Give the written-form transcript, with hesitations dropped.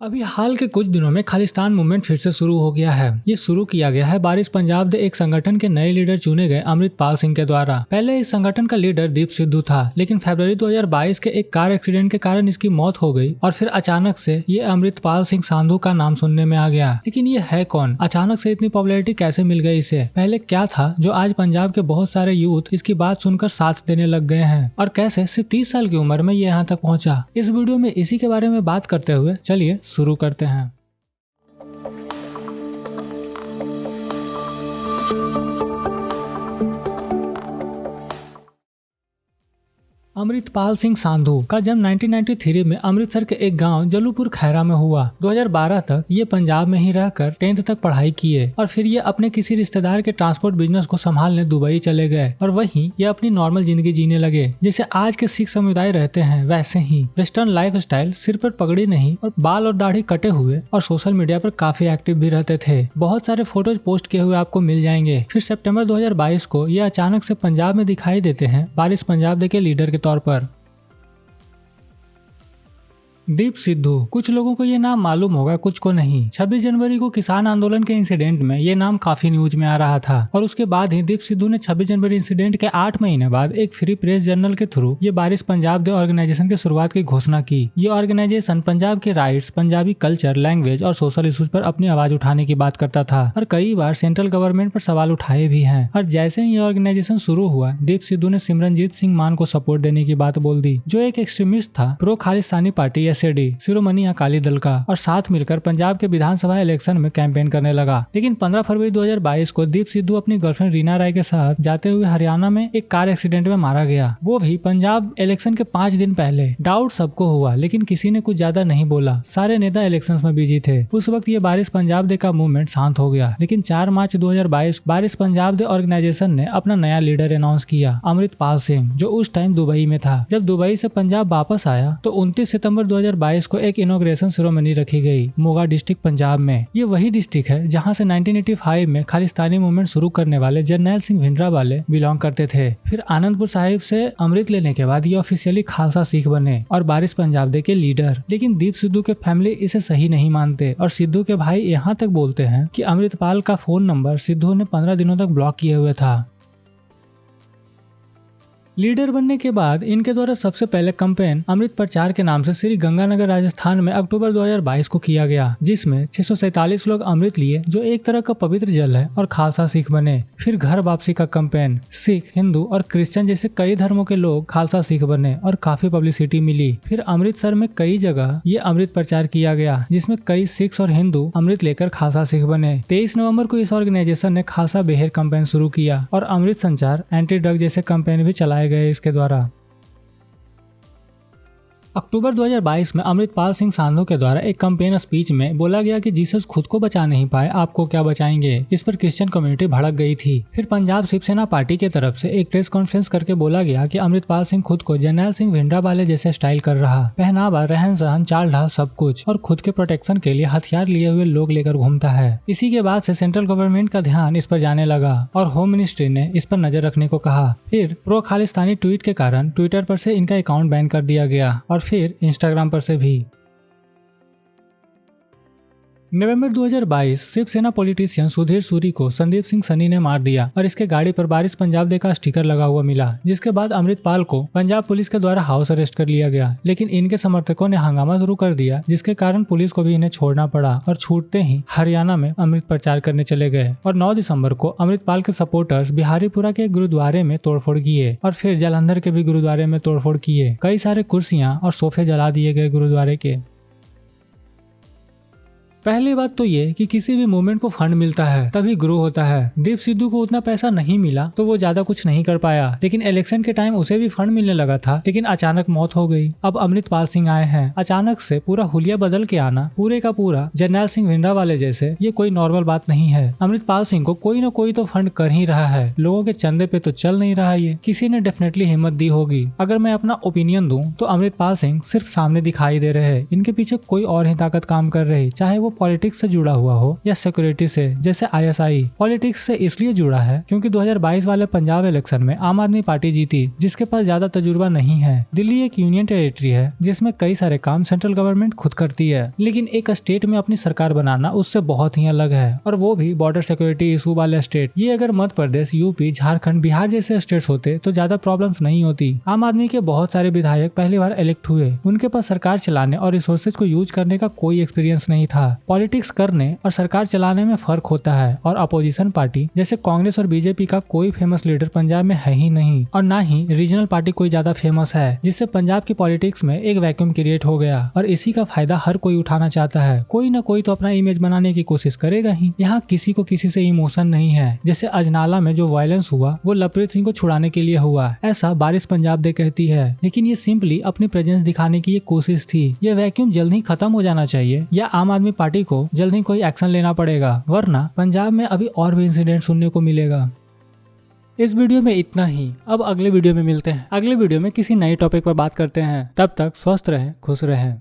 अभी हाल के कुछ दिनों में खालिस्तान मूवमेंट फिर से शुरू हो गया है। ये शुरू किया गया है बारिश पंजाब दे एक संगठन के नए लीडर चुने गए अमृतपाल सिंह के द्वारा। पहले इस संगठन का लीडर दीप सिद्धू था, लेकिन फरवरी 2022 के एक कार एक्सीडेंट के कारण इसकी मौत हो गई और फिर अचानक से ये अमृतपाल सिंह सांधू का नाम सुनने में आ गया। लेकिन ये है कौन? अचानक से इतनी पॉपुलैरिटी कैसे मिल गई इसे? पहले क्या था जो आज पंजाब के बहुत सारे यूथ इसकी बात सुनकर साथ देने लग गए हैं, और कैसे सिर्फ 30 साल की उम्र में ये यहाँ तक पहुंचा? इस वीडियो में इसी के बारे में बात करते हुए चलिए शुरू करते हैं। अमृतपाल सिंह सांधू का जन्म 1993 में अमृतसर के एक गांव जलूपुर खैरा में हुआ। 2012 तक ये पंजाब में ही रहकर 10th तक पढ़ाई किए और फिर ये अपने किसी रिश्तेदार के ट्रांसपोर्ट बिजनेस को संभालने दुबई चले गए और वहीं ये अपनी नॉर्मल जिंदगी जीने लगे। जैसे आज के सिख समुदाय रहते हैं वैसे ही वेस्टर्न लाइफ स्टाइल, सिर पर पगड़ी नहीं और बाल और दाढ़ी कटे हुए, और सोशल मीडिया पर काफी एक्टिव भी रहते थे। बहुत सारे फोटोज पोस्ट किए हुए आपको मिल जाएंगे। फिर सितंबर 2022 को ये अचानक से पंजाब में दिखाई देते हैं बारिश पंजाब दे के लीडर के तौर पर। दीप सिद्धू, कुछ लोगों को ये नाम मालूम होगा, कुछ को नहीं। 26 जनवरी को किसान आंदोलन के इंसिडेंट में ये नाम काफी न्यूज में आ रहा था और उसके बाद ही दीप सिद्धू ने 26 जनवरी इंसिडेंट के 8 महीने बाद एक फ्री प्रेस जर्नल के थ्रू ये बारिश पंजाब दे ऑर्गेनाइजेशन की शुरुआत की घोषणा की। ये ऑर्गेनाइजेशन पंजाब के राइट्स, पंजाबी कल्चर, लैंग्वेज और सोशल इश्यूज पर अपनी आवाज उठाने की बात करता था और कई बार सेंट्रल गवर्नमेंट पर सवाल उठाए भी हैं। और जैसे ही ये ऑर्गेनाइजेशन शुरू हुआ, दीप सिद्धू ने सिमरनजीत सिंह मान को सपोर्ट देने की बात बोल दी, जो एक एक्सट्रीमिस्ट था प्रो खालिस्तानी पार्टी शिरोमणि अकाली दल का, और साथ मिलकर पंजाब के विधानसभा इलेक्शन में कैंपेन करने लगा। लेकिन 15 फरवरी 2022 को दीप सिद्धू अपनी गर्लफ्रेंड रीना राय के साथ जाते हुए हरियाणा में एक कार एक्सीडेंट में मारा गया, वो भी पंजाब इलेक्शन के 5 दिन पहले। डाउट सबको हुआ, लेकिन किसी ने कुछ ज्यादा नहीं बोला। सारे नेता इलेक्शंस में बिजी थे। उस वक्त ये बारिश पंजाब दे का मूवमेंट शांत हो गया। लेकिन 4 मार्च 2022 बारिश पंजाब दे ऑर्गेनाइजेशन ने अपना नया लीडर अनाउंस किया, अमृतपाल सिंह, जो उस टाइम दुबई में था। जब दुबई से पंजाब वापस आया तो 29 सितंबर 2022 को एक इनॉग्रेशन सेरेमनी रखी गई मोगा डिस्ट्रिक्ट पंजाब में। ये वही डिस्ट्रिक्ट है जहां से 1985 में खालिस्तानी मूवमेंट शुरू करने वाले जरनैल सिंह भिंडरावाले बिलोंग करते थे। फिर आनंदपुर साहिब से अमृत लेने के बाद ये ऑफिशियली खालसा सिख बने और बारिश पंजाब दे के लीडर। लेकिन दीप सिद्धू के फैमिली इसे सही नहीं मानते और सिद्धू के भाई यहाँ तक बोलते हैं कि अमृतपाल का फोन नंबर सिद्धू ने 15 दिनों तक ब्लॉक किए हुए था। लीडर बनने के बाद इनके द्वारा सबसे पहले कैंपेन अमृत प्रचार के नाम से श्री गंगानगर राजस्थान में अक्टूबर 2022 को किया गया, जिसमें 647 लोग अमृत लिए, जो एक तरह का पवित्र जल है, और खालसा सिख बने। फिर घर वापसी का कैंपेन, सिख, हिंदू और क्रिश्चियन जैसे कई धर्मों के लोग खालसा सिख बने और काफी पब्लिसिटी मिली। फिर अमृतसर में कई जगह ये अमृत प्रचार किया गया, जिसमें कई सिख और हिंदू अमृत लेकर खालसा सिख बने। 23 नवम्बर को इस ऑर्गेनाइजेशन ने खालसा बेहर कैंपेन शुरू किया और अमृत संचार, एंटी ड्रग जैसे कैंपेन भी चलाए गए इसके द्वारा। अक्टूबर 2022 में अमृतपाल सिंह सांधू के द्वारा एक कैंपेन स्पीच में बोला गया कि जीसस खुद को बचा नहीं पाए, आपको क्या बचाएंगे। इस पर क्रिश्चियन कम्युनिटी भड़क गई थी। फिर पंजाब शिवसेना पार्टी की तरफ से एक प्रेस कॉन्फ्रेंस करके बोला गया कि अमृतपाल सिंह खुद को जरनैल सिंह भिंडरावाले जैसे स्टाइल कर रहा, पहनावा, रहन सहन, चाल ढाल सब कुछ, और खुद के प्रोटेक्शन के लिए हथियार लिए हुए लोग लेकर घूमता है। इसी के बाद से सेंट्रल गवर्नमेंट का ध्यान इस पर जाने लगा और होम मिनिस्ट्री ने इस पर नजर रखने को कहा। फिर प्रो खालिस्तानी ट्वीट के कारण ट्विटर पर से इनका अकाउंट बैन कर दिया गया और फिर इंस्टाग्राम पर से भी। नवंबर 2022 शिवसेना पॉलिटिशियन सुधीर सूरी को संदीप सिंह सनी ने मार दिया और इसके गाड़ी पर बारिश पंजाब दे का स्टिकर लगा हुआ मिला, जिसके बाद अमृतपाल को पंजाब पुलिस के द्वारा हाउस अरेस्ट कर लिया गया। लेकिन इनके समर्थकों ने हंगामा शुरू कर दिया, जिसके कारण पुलिस को भी इन्हें छोड़ना पड़ा और छूटते ही हरियाणा में अमृत प्रचार करने चले गए। और 9 दिसंबर को अमृतपाल के सपोर्टर्स बिहारीपुरा के गुरुद्वारे में तोड़फोड़ किए और फिर जालंधर के भी गुरुद्वारे में तोड़फोड़ किए। कई सारे कुर्सियां और सोफे जला दिए गए गुरुद्वारे के। पहली बात तो ये कि किसी भी मूवमेंट को फंड मिलता है तभी ग्रो होता है। दीप सिद्धू को उतना पैसा नहीं मिला तो वो ज्यादा कुछ नहीं कर पाया, लेकिन इलेक्शन के टाइम उसे भी फंड मिलने लगा था, लेकिन अचानक मौत हो गई। अब अमृतपाल सिंह आए हैं। अचानक से पूरा हुलिया बदल के आना पूरे का पूरा जरनैल सिंह भिंडरावाले जैसे, ये कोई नॉर्मल बात नहीं है। अमृतपाल सिंह को कोई न कोई तो फंड कर ही रहा है, लोगों के चंदे पे तो चल नहीं रहा। ये किसी ने डेफिनेटली हिम्मत दी होगी। अगर मैं अपना ओपिनियन दूं तो अमृतपाल सिंह सिर्फ सामने दिखाई दे रहे हैं, इनके पीछे कोई और ही ताकत काम कर रही, चाहे वो पॉलिटिक्स से जुड़ा हुआ हो या सिक्योरिटी से, जैसे ISI। पॉलिटिक्स से इसलिए जुड़ा है क्योंकि 2022 वाले पंजाब इलेक्शन में आम आदमी पार्टी जीती, जिसके पास ज्यादा तजुर्बा नहीं है। दिल्ली एक यूनियन टेरिटरी है जिसमें कई सारे काम सेंट्रल गवर्नमेंट खुद करती है, लेकिन एक स्टेट में अपनी सरकार बनाना उससे बहुत ही अलग है, और वो भी बॉर्डर सिक्योरिटी इशू वाले स्टेट। ये अगर मध्य प्रदेश, यूपी, झारखंड, बिहार जैसे स्टेट्स होते तो ज्यादा प्रॉब्लम्स नहीं होती। आम आदमी के बहुत सारे विधायक पहली बार इलेक्ट हुए, उनके पास सरकार चलाने और रिसोर्सेज को यूज करने का कोई एक्सपीरियंस नहीं था। पॉलिटिक्स करने और सरकार चलाने में फर्क होता है, और अपोजिशन पार्टी जैसे कांग्रेस और बीजेपी का कोई फेमस लीडर पंजाब में है ही नहीं, और ना ही रीजनल पार्टी कोई ज्यादा फेमस है, जिससे पंजाब की पॉलिटिक्स में एक वैक्यूम क्रिएट हो गया। और इसी का फायदा हर कोई उठाना चाहता है। कोई ना कोई तो अपना इमेज बनाने की कोशिश करेगा ही। यहाँ किसी को किसी से इमोशन नहीं है। जैसे अजनाला में जो वायलेंस हुआ वो लवप्रीत सिंह को छुड़ाने के लिए हुआ, ऐसा बारिश पंजाब दे कहती है, लेकिन ये सिंपली अपनी प्रेजेंस दिखाने की एक कोशिश थी। ये वैक्यूम जल्द ही खत्म हो जाना चाहिए, या आम आदमी पार्टी को जल्द ही कोई एक्शन लेना पड़ेगा, वरना पंजाब में अभी और भी इंसिडेंट सुनने को मिलेगा। इस वीडियो में इतना ही। अब अगले वीडियो में मिलते हैं। अगले वीडियो में किसी नए टॉपिक पर बात करते हैं। तब तक स्वस्थ रहें, खुश रहें।